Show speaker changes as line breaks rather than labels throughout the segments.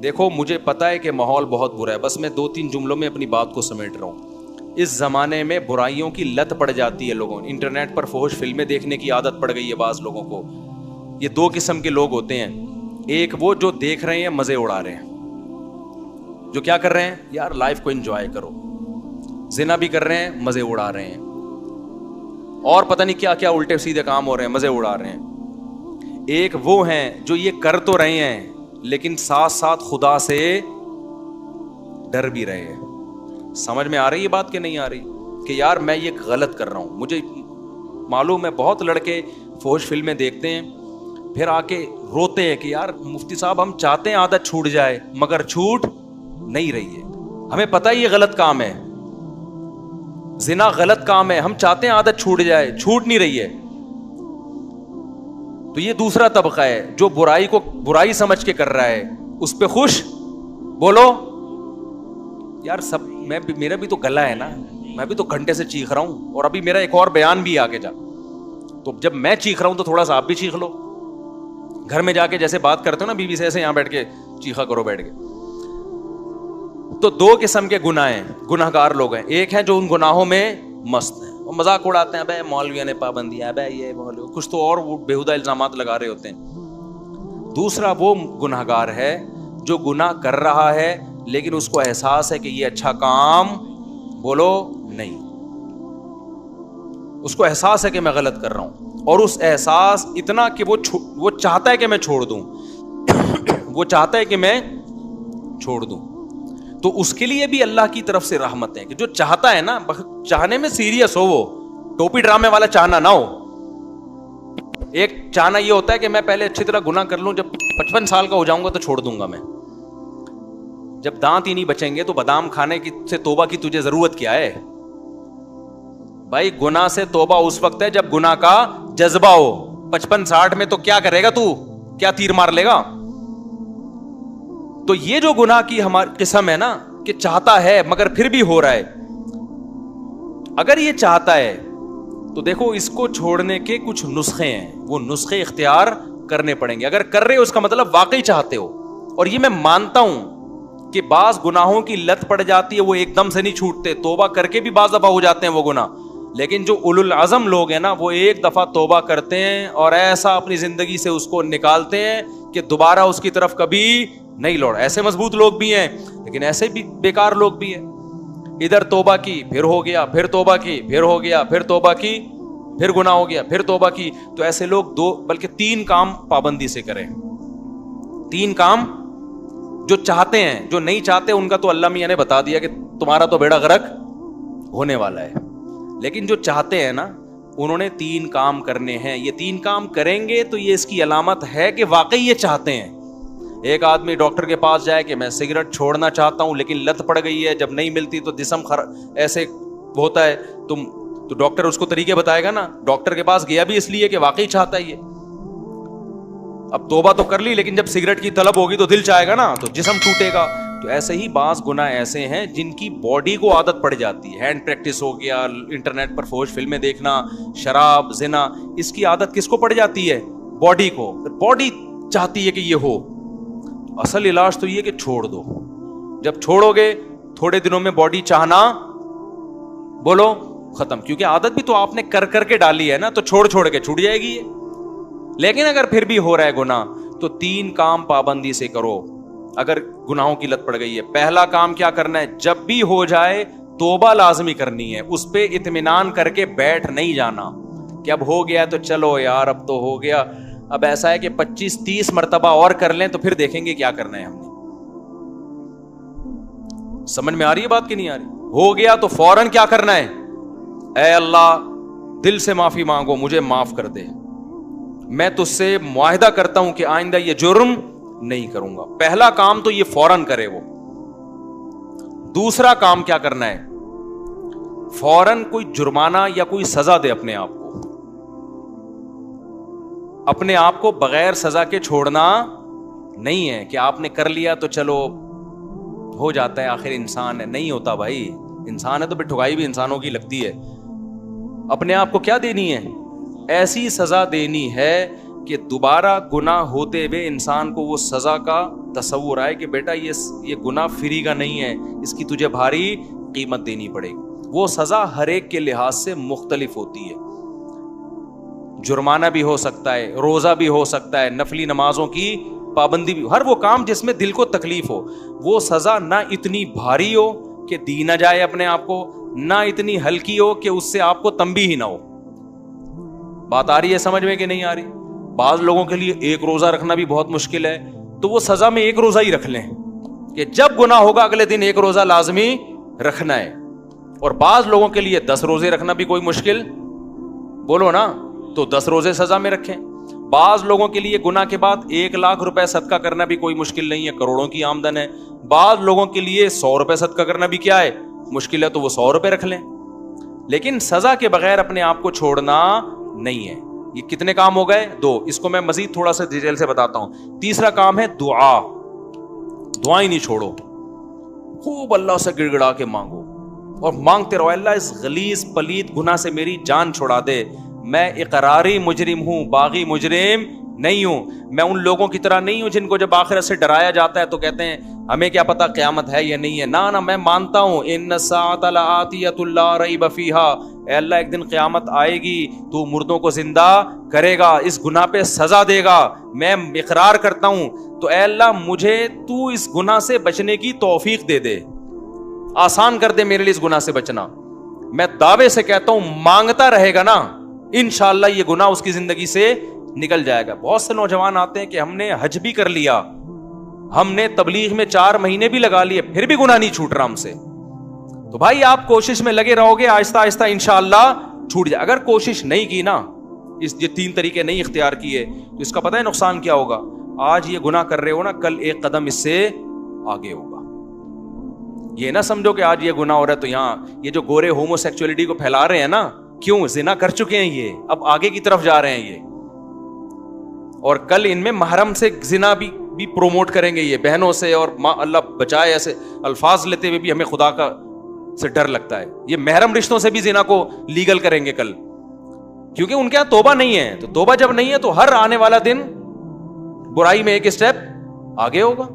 دیکھو مجھے پتا ہے کہ ماحول بہت برا ہے, بس میں 2-3 جملوں میں اپنی بات کو سمیٹ رہا ہوں. اس زمانے میں برائیوں کی لت پڑ جاتی ہے لوگوں, انٹرنیٹ پر فحش فلمیں دیکھنے کی عادت پڑ گئی ہے بعض لوگوں کو. یہ 2 قسم کے لوگ ہوتے ہیں, ایک وہ جو دیکھ رہے ہیں مزے اڑا رہے ہیں, جو کیا کر رہے ہیں یار لائف کو انجوائے کرو, زنا بھی کر رہے ہیں مزے اڑا رہے ہیں, اور پتہ نہیں کیا کیا الٹے سیدھے کام ہو رہے ہیں, مزے اڑا رہے ہیں. ایک وہ ہیں جو یہ کر تو رہے ہیں لیکن ساتھ ساتھ خدا سے ڈر بھی رہے ہیں. سمجھ میں آ رہی ہے بات کہ نہیں آ رہی, کہ یار میں یہ غلط کر رہا ہوں. مجھے معلوم ہے بہت لڑکے فحش فلمیں دیکھتے ہیں پھر آ کے روتے ہیں کہ یار مفتی صاحب ہم چاہتے ہیں عادت چھوٹ جائے مگر چھوٹ نہیں رہی ہے. ہمیں پتہ ہے یہ غلط کام ہے, زنا غلط کام ہے, ہم چاہتے ہیں عادت چھوٹ جائے, چھوٹ نہیں رہی ہے. تو یہ دوسرا طبقہ ہے جو برائی کو برائی سمجھ کے کر رہا ہے, اس پہ خوش. بولو یار سب, میرا بھی تو گلا ہے نا, میں بھی تو گھنٹے سے چیخ رہا ہوں, اور ابھی میرا ایک اور بیان بھی آگے جا, تو جب میں چیخ رہا ہوں تو تھوڑا سا آپ بھی چیخ لو. گھر میں جا کے جیسے بات کرتے ہو نا بیوی سے, ایسے یہاں بیٹھ کے چیخا کرو بیٹھ کے. تو 2 قسم کے گناہ ہیں, گناہ گار لوگ ہیں. ایک ہیں جو ان گناہوں میں مست ہیں, وہ مذاق اڑاتے ہیں, بھائی مولویوں نے پابندیاں, بھائی یہ مولوی کچھ تو اور بےہودہ الزامات لگا رہے ہوتے ہیں. دوسرا وہ گناہ گار ہے جو گناہ کر رہا ہے لیکن اس کو احساس ہے کہ یہ اچھا کام, بولو نہیں, اس کو احساس ہے کہ میں غلط کر رہا ہوں, اور اس احساس اتنا کہ وہ چاہتا ہے کہ میں چھوڑ دوں, وہ چاہتا ہے کہ میں چھوڑ دوں. تو اس کے لیے بھی اللہ کی طرف سے رحمت ہے کہ جو چاہتا ہے نا, چاہنے میں سیریس ہو, وہ ٹوپی ڈرامے والا چاہنا نہ ہو. ایک چاہنا یہ ہوتا ہے کہ میں پہلے اچھی طرح گناہ کر لوں, جب 55 سال کا ہو جاؤں گا تو چھوڑ دوں گا میں. جب دانت ہی نہیں بچیں گے تو بادام کھانے کی سے توبہ کی تجھے ضرورت کیا ہے بھائی. گناہ سے توبہ اس وقت ہے جب گناہ کا جذبہ ہو. 55-60 میں تو کیا کرے گا تو, کیا تیر مار لے گا. تو یہ جو گناہ کی ہماری قسم ہے نا کہ چاہتا ہے مگر پھر بھی ہو رہا ہے, اگر یہ چاہتا ہے تو دیکھو اس کو چھوڑنے کے کچھ نسخے ہیں, وہ نسخے اختیار کرنے پڑیں گے. اگر کر رہے ہو اس کا مطلب واقعی چاہتے ہو. اور یہ میں مانتا ہوں کہ بعض گناہوں کی لت پڑ جاتی ہے, وہ ایک دم سے نہیں چھوٹتے, توبہ کر کے بھی بعض دفعہ ہو جاتے ہیں وہ گناہ. لیکن جو اولو العزم لوگ ہیں نا, وہ ایک دفعہ توبہ کرتے ہیں اور ایسا اپنی زندگی سے اس کو نکالتے ہیں کہ دوبارہ اس کی طرف کبھی نہیں لوٹ. ایسے مضبوط لوگ بھی ہیں لیکن ایسے بھی بیکار لوگ بھی ہیں. ادھر توبہ کی پھر ہو گیا, پھر توبہ کی پھر ہو گیا, پھر توبہ کی پھر گناہ ہو گیا, پھر توبہ کی. تو ایسے لوگ 2 بلکہ 3 کام پابندی سے کریں. 3 کام جو چاہتے ہیں, جو نہیں چاہتے ان کا تو اللہ میاں نے بتا دیا کہ تمہارا تو بیڑا غرق ہونے والا ہے. لیکن جو چاہتے ہیں نا انہوں نے 3 کام کرنے ہیں. یہ 3 کام کریں گے تو یہ اس کی علامت ہے کہ واقعی یہ چاہتے ہیں. ایک آدمی ڈاکٹر کے پاس جائے کہ میں سگریٹ چھوڑنا چاہتا ہوں لیکن لت پڑ گئی ہے, جب نہیں ملتی تو جسم ایسے ہوتا ہے, تو ڈاکٹر اس کو طریقے بتائے گا نا. ڈاکٹر کے پاس گیا بھی اس لیے کہ واقعی چاہتا ہے یہ. اب توبہ تو کر لی لیکن جب سگریٹ کی طلب ہوگی تو دل چاہے گا نا, تو جسم ٹوٹے گا. تو ایسے ہی بعض گناہ ایسے ہیں جن کی باڈی کو عادت پڑ جاتی ہے. ہینڈ پریکٹس ہو گیا, انٹرنیٹ پر فحش فلمیں دیکھنا, شراب, زنا, اس کی عادت کس کو پڑ جاتی ہے؟ باڈی کو. باڈی چاہتی ہے کہ یہ ہو. اصل علاج تو یہ کہ چھوڑ دو. جب چھوڑو گے تھوڑے دنوں میں باڈی چاہنا, بولو, ختم. کیونکہ عادت بھی تو آپ نے کر کر کے ڈالی ہے نا, تو چھوڑ کے چھوٹ جائے گی یہ. لیکن اگر پھر بھی ہو رہا ہے گناہ تو 3 کام پابندی سے کرو اگر گناہوں کی لت پڑ گئی ہے. پہلا کام کیا کرنا ہے, جب بھی ہو جائے توبہ لازمی کرنی ہے. اس پہ اطمینان کر کے بیٹھ نہیں جانا کہ اب ہو گیا تو چلو یار اب تو ہو گیا, اب ایسا ہے کہ 25-30 مرتبہ اور کر لیں تو پھر دیکھیں گے کیا کرنا ہے ہم نے. سمجھ میں آ رہی ہے بات کہ نہیں آ رہی؟ ہو گیا تو فوراً کیا کرنا ہے, اے اللہ دل سے معافی مانگو, مجھے معاف کر دے, میں تجھ سے معاہدہ کرتا ہوں کہ آئندہ یہ جرم نہیں کروں گا. پہلا کام تو یہ فوراً کرے وہ. دوسرا کام کیا کرنا ہے, فوراً کوئی جرمانہ یا کوئی سزا دے اپنے آپ کو. اپنے آپ کو بغیر سزا کے چھوڑنا نہیں ہے کہ آپ نے کر لیا تو چلو ہو جاتا ہے, آخر انسان ہے. نہیں ہوتا بھائی, انسان ہے تو پھر ٹھگائی بھی انسانوں کی لگتی ہے. اپنے آپ کو کیا دینی ہے, ایسی سزا دینی ہے کہ دوبارہ گناہ ہوتے ہوئے انسان کو وہ سزا کا تصور آئے کہ بیٹا یہ گناہ فری کا نہیں ہے, اس کی تجھے بھاری قیمت دینی پڑے گی. وہ سزا ہر ایک کے لحاظ سے مختلف ہوتی ہے. جرمانہ بھی ہو سکتا ہے, روزہ بھی ہو سکتا ہے, نفلی نمازوں کی پابندی بھی, ہر وہ کام جس میں دل کو تکلیف ہو. وہ سزا نہ اتنی بھاری ہو کہ دی نہ جائے اپنے آپ کو, نہ اتنی ہلکی ہو کہ اس سے آپ کو تنبیہ ہی نہ ہو. بات آ رہی ہے سمجھ میں کہ نہیں آ رہی؟ بعض لوگوں کے لیے ایک روزہ رکھنا بھی بہت مشکل ہے, تو وہ سزا میں ایک روزہ ہی رکھ لیں کہ جب گناہ ہوگا اگلے دن ایک روزہ لازمی رکھنا ہے. اور بعض لوگوں کے لیے 10 روزے رکھنا بھی کوئی مشکل, بولو نا, تو 10 روزے سزا میں رکھیں. بعض لوگوں کے لیے گناہ کے بعد 1 لاکھ روپے صدقہ کرنا بھی کوئی مشکل نہیں ہے, کروڑوں کی آمدن ہے. بعض لوگوں کے لیے 100 روپے صدقہ کرنا بھی کیا ہے, مشکل ہے, تو وہ 100 روپے رکھ لیں. لیکن سزا کے بغیر اپنے آپ کو چھوڑنا نہیں ہے. یہ کتنے کام ہو گئے؟ 2. اس کو میں مزید تھوڑا سا ڈیٹیل سے بتاتا ہوں. تیسرا کام ہے دعا. دعائیں نہیں چھوڑو, خوب اللہ سے گڑ گڑا کے مانگو اور مانگتے رہو, اللہ اس غلیظ پلید گناہ سے میری جان چھڑا دے. میں اقراری مجرم ہوں, باغی مجرم نہیں ہوں. میں ان لوگوں کی طرح نہیں ہوں جن کو جب آخرت سے ڈرایا جاتا ہے تو کہتے ہیں ہمیں کیا پتا قیامت ہے یا نہیں ہے. نہ میں مانتا ہوں ان الساعۃ لآتیۃ لا ریب فیہا, اے اللہ ایک دن قیامت آئے گی, تو مردوں کو زندہ کرے گا, اس گناہ پہ سزا دے گا, میں اقرار کرتا ہوں. تو اے اللہ مجھے تو اس گناہ سے بچنے کی توفیق دے دے, آسان کر دے میرے لیے اس گناہ سے بچنا. میں دعوے سے کہتا ہوں مانگتا رہے گا نا, انشاءاللہ یہ گناہ اس کی زندگی سے نکل جائے گا. بہت سے نوجوان آتے ہیں کہ ہم نے حج بھی کر لیا, ہم نے تبلیغ میں 4 مہینے بھی لگا لیے, پھر بھی گناہ نہیں چھوٹ رہا ہم سے. تو بھائی آپ کوشش میں لگے رہو گے, آہستہ آہستہ انشاءاللہ چھوٹ جائے. اگر کوشش نہیں کی نا, یہ 3 طریقے نہیں اختیار کیے, تو اس کا پتہ ہے نقصان کیا ہوگا؟ آج یہ گناہ کر رہے ہو نا, کل ایک قدم اس سے آگے ہوگا. یہ نہ سمجھو کہ آج یہ گناہ ہو رہا ہے تو یہاں یہ جو گورے ہومو سیکچولیٹی کو پھیلا رہے ہیں نا, کیوں؟ زنا کر چکے ہیں یہ, اب آگے کی طرف جا رہے ہیں یہ, اور کل ان میں محرم سے زنا بھی پروموٹ کریں گے یہ, بہنوں سے. اور اللہ بچائے ایسے الفاظ لیتے ہوئے بھی ہمیں خدا کا سے ڈر لگتا ہے. یہ محرم رشتوں سے بھی زنا کو لیگل کریں گے کل, کیونکہ ان کے یہاں توبہ نہیں ہے. تو توبہ جب نہیں ہے تو ہر آنے والا دن برائی میں ایک اسٹیپ آگے ہوگا.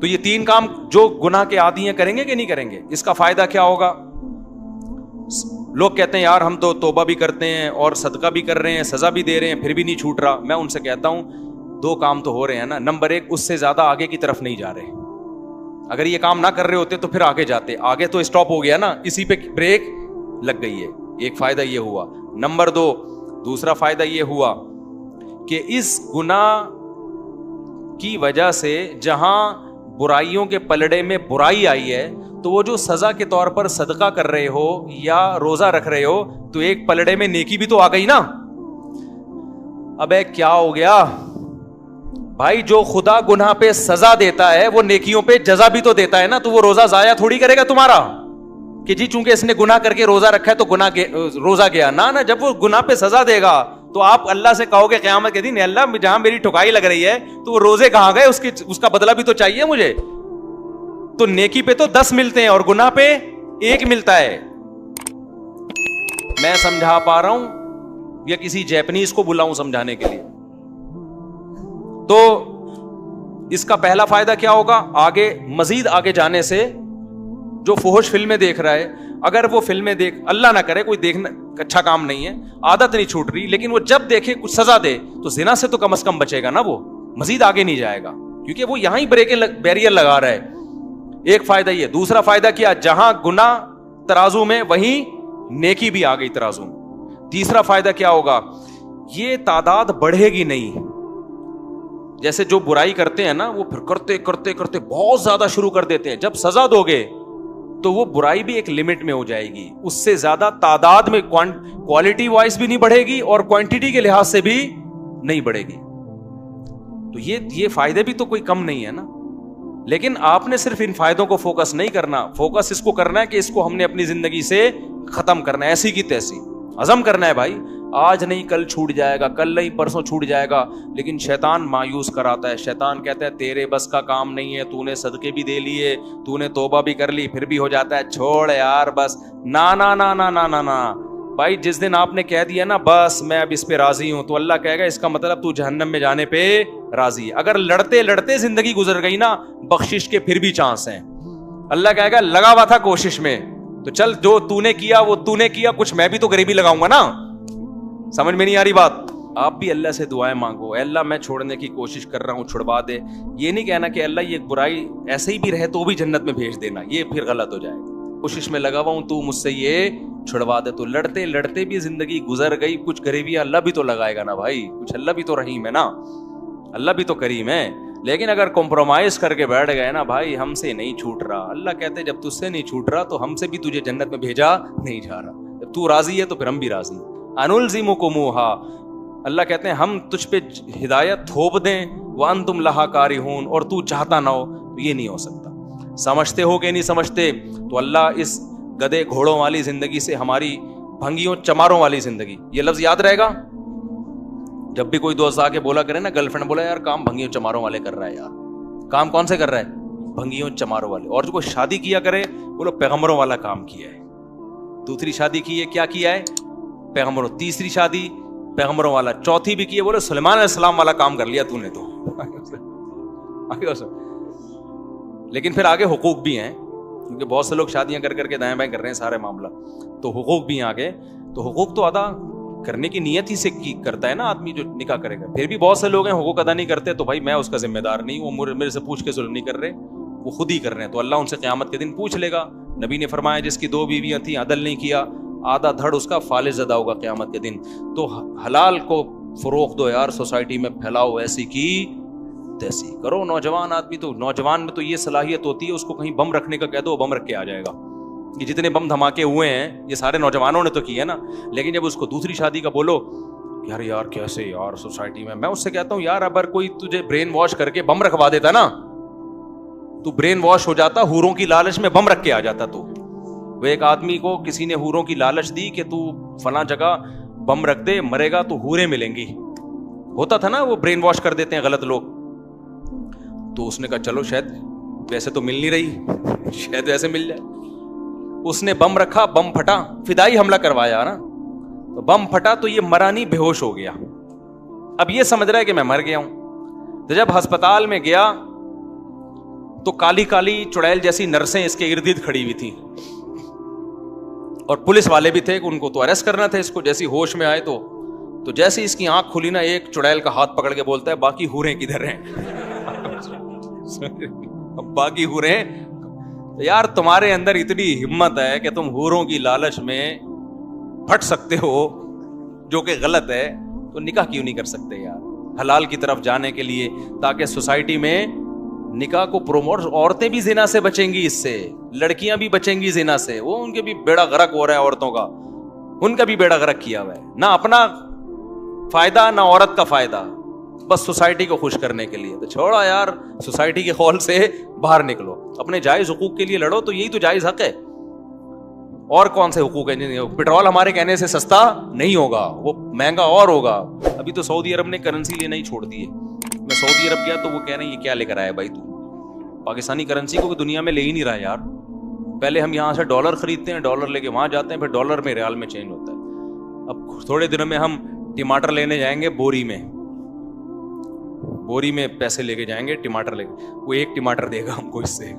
تو یہ 3 کام جو گناہ کے عادی ہیں کریں گے کہ نہیں کریں گے؟ اس کا فائدہ کیا ہوگا؟ لوگ کہتے ہیں یار ہم تو توبہ بھی کرتے ہیں اور صدقہ بھی کر رہے ہیں, سزا بھی دے رہے ہیں, پھر بھی نہیں چھوٹ رہا. میں ان سے کہتا ہوں 2 کام تو ہو رہے ہیں نا. نمبر 1, اس سے زیادہ آگے کی طرف نہیں جا رہے. اگر یہ کام نہ کر رہے ہوتے تو پھر آگے جاتے. آگے تو اسٹاپ ہو گیا نا, اسی پہ بریک لگ گئی ہے. ایک فائدہ یہ ہوا. نمبر 2, دوسرا فائدہ یہ ہوا کہ اس گناہ کی وجہ سے جہاں برائیوں کے پلڑے میں برائی آئی ہے, تو وہ جو سزا کے طور پر صدقہ کر رہے ہو یا روزہ رکھ رہے ہو, تو ایک پلڑے میں نیکی بھی تو آ گئی نا. ابے کیا ہو گیا بھائی؟ جو خدا گناہ پہ سزا دیتا ہے وہ نیکیوں پہ جزا بھی تو دیتا ہے نا. تو وہ روزہ ضائع تھوڑی کرے گا تمہارا کہ جی چونکہ اس نے گناہ کر کے روزہ رکھا ہے تو روزہ گیا. نہ, جب وہ گناہ پہ سزا دے گا تو آپ اللہ سے کہو گے قیامت کے دن, اللہ جہاں میری ٹھکائی لگ رہی ہے تو وہ روزے کہاں گئے, اس کا بدلہ بھی تو چاہیے مجھے. تو نیکی پہ تو 10 ملتے ہیں اور گناہ پہ 1 ملتا ہے. میں سمجھا پا رہا ہوں یا کسی جیپنیز کو بلاؤں سمجھانے کے لیے؟ تو اس کا پہلا فائدہ کیا ہوگا؟ آگے مزید آگے جانے سے جو فحش فلمیں دیکھ رہا ہے, اگر وہ فلمیں اللہ نہ کرے, کوئی دیکھنا اچھا کام نہیں ہے, عادت نہیں چھوٹ رہی, لیکن وہ جب دیکھے کچھ سزا دے تو زنا سے تو کم از کم بچے گا نا, وہ مزید آگے نہیں جائے گا کیونکہ وہ یہاں ہی بیریئر لگا رہا ہے. ایک فائدہ یہ. دوسرا فائدہ کیا؟ جہاں گناہ ترازو میں وہیں نیکی بھی آ گئی ترازو میں. تیسرا فائدہ کیا ہوگا؟ یہ تعداد بڑھے گی نہیں. جیسے جو برائی کرتے ہیں نا, وہ پھر کرتے کرتے کرتے بہت زیادہ شروع کر دیتے ہیں. جب سزا دو گے تو وہ برائی بھی ایک لمٹ میں ہو جائے گی, اس سے زیادہ تعداد میں کوالٹی وائز بھی نہیں بڑھے گی اور کوانٹٹی کے لحاظ سے بھی نہیں بڑھے گی. تو یہ فائدے بھی تو کوئی کم نہیں ہے نا. لیکن آپ نے صرف ان فائدوں کو فوکس نہیں کرنا, فوکس اس کو کرنا ہے کہ اس کو ہم نے اپنی زندگی سے ختم کرنا ہے, ایسی کی تیسی عزم کرنا ہے بھائی. آج نہیں کل چھوٹ جائے گا, کل نہیں پرسوں چھوٹ جائے گا. لیکن شیطان مایوس کراتا ہے. شیطان کہتا ہے تیرے بس کا کام نہیں ہے, تو نے صدقے بھی دے لیے, تو نے توبہ بھی کر لی, پھر بھی ہو جاتا ہے چھوڑ یار بس. نا نا نا نا نا نا نا بھائی جس دن آپ نے کہہ دیا نا بس میں اب اس پہ راضی ہوں، تو اللہ کہے گا اس کا مطلب تو جہنم میں جانے پہ راضی ہے۔ اگر لڑتے لڑتے زندگی گزر گئی نا، بخشش کے پھر بھی چانس ہیں۔ اللہ کہے گا لگا ہوا تھا کوشش میں، تو چل جو تو نے کیا وہ تو نے کیا، کچھ میں بھی تو غریبی لگاؤں گا نا۔ سمجھ میں نہیں آ رہی بات؟ آپ بھی اللہ سے دعائیں مانگو، اے اللہ میں چھوڑنے کی کوشش کر رہا ہوں، چھڑوا دے۔ یہ نہیں کہنا کہ اللہ یہ برائی ایسے ہی بھی رہے تو بھی جنت میں بھیج دینا، یہ پھر غلط ہو جائے گا۔ کوشش میں لگا ہوا ہوں تو مجھ سے یہ چھڑوا دے۔ تو لڑتے لڑتے بھی زندگی گزر گئی، کچھ غریبیاں اللہ بھی تو لگائے گا نا بھائی، کچھ اللہ بھی تو رحیم ہے نا، اللہ بھی تو کریم ہے۔ لیکن اگر کمپرومائز کر کے بیٹھ گئے نا بھائی ہم سے نہیں چھوٹ رہا، اللہ کہتے جب تجھ سے نہیں چھوٹ رہا تو ہم سے بھی تجھے جنت میں بھیجا نہیں جا رہا۔ جب تو راضی ہے تو پھر ہم بھی راضی ہیں۔ انلزمکموہا، اللہ کہتے ہیں ہم تجھ پہ ہدایت تھوپ دیں، وانتم لہا کارہون، اور تو چاہتا نہ ہو، تو یہ نہیں ہو سکتا۔ سمجھتے ہو کہ نہیں سمجھتے؟ تو اللہ اس گدے گھوڑوں والی زندگی سے ہماری بھنگیوں چماروں والی زندگی، یہ لفظ یاد رہے گا۔ جب بھی کوئی دوست آ کے بولا کرے نا، گرل فرینڈ بولا یار کام بھنگیوں چماروں والے کر رہا ہے، یار کام کون سے کر رہا ہے؟ بھنگیوں چماروں والے۔ اور جو کوئی شادی کیا کرے بولو پیغمبروں والا کام کیا ہے۔ دوسری شادی کی ہے، کیا کیا ہے؟ پیغمبروں۔ تیسری شادی پیغمبروں والا، چوتھی بھی کی ہے، بولے سلیمان علیہ السلام والا کام کر لیا تو نے تو۔ لیکن پھر آگے حقوق بھی ہیں، کیونکہ بہت سے لوگ شادیاں کر کے دائیں بائیں کر رہے ہیں سارے معاملہ، تو حقوق بھی ہیں آگے۔ تو حقوق تو ادا کرنے کی نیت ہی سے کرتا ہے نا آدمی جو نکاح کرے گا۔ پھر بھی بہت سے لوگ ہیں حقوق ادا نہیں کرتے، تو بھائی میں اس کا ذمہ دار نہیں، وہ میرے سے پوچھ کے ظلم نہیں کر رہے، وہ خود ہی کر رہے ہیں، تو اللہ ان سے قیامت کے دن پوچھ لے گا۔ نبی نے فرمایا جس کی 2 بیویاں تھیں عدل نہیں کیا، آدھا دھڑ اس کا فالج زدہ ہوگا قیامت کے دن۔ تو حلال کو فروغ دو یار، سوسائٹی میں پھیلاؤ، ایسی کی تیسی کرو۔ نوجوان آدمی تو، نوجوان میں تو یہ صلاحیت ہوتی ہے، اس کو کہیں بم رکھنے کا کہہ دو بم رکھ کے آ جائے گا۔ یہ جتنے بم دھماکے ہوئے ہیں یہ سارے نوجوانوں نے تو کیے نا۔ لیکن جب اس کو دوسری شادی کا بولو یار کیسے یار سوسائٹی میں اس سے کہتا ہوں یار اگر کوئی تجھے برین واش کر کے بم رکھوا دیتا نا، تو برین واش ہو جاتا، حوروں کی لالچ میں بم رکھ کے آ جاتا۔ تو وہ ایک آدمی کو کسی نے حوروں کی لالچ دی کہ تو فلاں جگہ بم رکھ دے، مرے گا تو حوریں ملیں گی، ہوتا تھا نا، وہ برین واش کر دیتے ہیں غلط لوگ۔ تو اس نے کہا چلو شاید ویسے تو مل نہیں رہی، شاید ویسے مل جائے۔ اس نے بم رکھا، بم پھٹا، فدائی حملہ کروایا نا، تو بم پھٹا تو یہ مرا نہیں، بے ہوش ہو گیا۔ اب یہ سمجھ رہا ہے کہ میں مر گیا ہوں۔ تو جب ہسپتال میں گیا تو کالی کالی چڑیل جیسی نرسیں اس کے ارد گرد کھڑی ہوئی تھیں، اور پولیس والے بھی تھے کہ ان کو تو اریسٹ کرنا تھا اس کو۔ جیسی ہوش میں آئے تو جیسے اس کی آنکھ کھلی نا، ایک چڑیل کا ہاتھ پکڑ کے بولتا ہے باقی حوریں کدھر ہیں؟ باقی حوریں؟ یار تمہارے اندر اتنی ہمت ہے کہ تم حوروں کی لالچ میں پھٹ سکتے ہو، جو کہ غلط ہے، تو نکاح کیوں نہیں کر سکتے یار حلال کی طرف جانے کے لیے، تاکہ سوسائٹی میں نکاح کو پروموٹ۔ عورتیں بھی زنا سے بچیں گی، اس سے لڑکیاں بھی بچیں گی زنا سے۔ وہ ان کے بھی بیڑا غرق ہو رہا ہے، عورتوں کا، ان کا بھی بیڑا غرق کیا ہوا ہے، نہ اپنا فائدہ نہ عورت کا فائدہ، بس سوسائٹی کو خوش کرنے کے لیے۔ تو چھوڑا یار، سوسائٹی کے خول سے باہر نکلو، اپنے جائز حقوق کے لیے لڑو، تو یہی تو جائز حق ہے۔ اور کون سے حقوق ہیں؟ پیٹرول ہمارے کہنے سے سستا نہیں ہوگا، وہ مہنگا اور ہوگا۔ ابھی تو سعودی عرب نے کرنسی لینا ہی چھوڑ دی ہے۔ میں سعودی عرب گیا تو وہ کہہ رہے ہیں یہ کیا لے کر آیا بھائی، تو پاکستانی کرنسی کو دنیا میں لے ہی نہیں رہا یار۔ پہلے ہم یہاں سے ڈالر خریدتے ہیں، ڈالر لے کے وہاں جاتے ہیں، پھر ڈالر میں ریال میں چینج ہوتا ہے۔ اب تھوڑے دنوں میں ہم ٹماٹر لینے جائیں گے، بوری میں پیسے لے کے جائیں گے، ٹماٹر لے کے، وہ 1 ٹماٹر دے گا ہم کو اس سے۔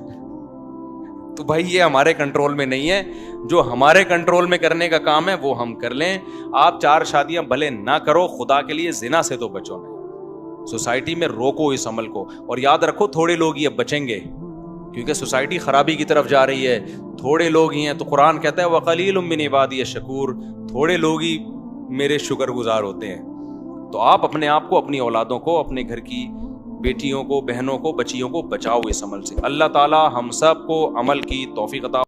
تو بھائی یہ ہمارے کنٹرول میں نہیں ہے، جو ہمارے کنٹرول میں کرنے کا کام ہے وہ ہم کر لیں۔ آپ 4 شادیاں بھلے نہ کرو، خدا کے لیے زنا سے تو بچو نہیں، سوسائٹی میں روکو اس عمل کو۔ اور یاد رکھو تھوڑے لوگ ہی اب بچیں گے، کیونکہ سوسائٹی خرابی کی طرف جا رہی ہے، تھوڑے لوگ ہی ہیں۔ تو قرآن کہتا ہے وَقَلِيلٌ مِّنْ عِبَادِيَ الشَّكُورُ، تھوڑے لوگ ہی میرے شکر گزار ہوتے ہیں۔ تو آپ اپنے آپ کو، اپنی اولادوں کو، اپنے گھر کی بیٹیوں کو، بہنوں کو، بچیوں کو بچاؤ اس عمل سے۔ اللہ تعالی ہم سب کو عمل کی توفیق عطا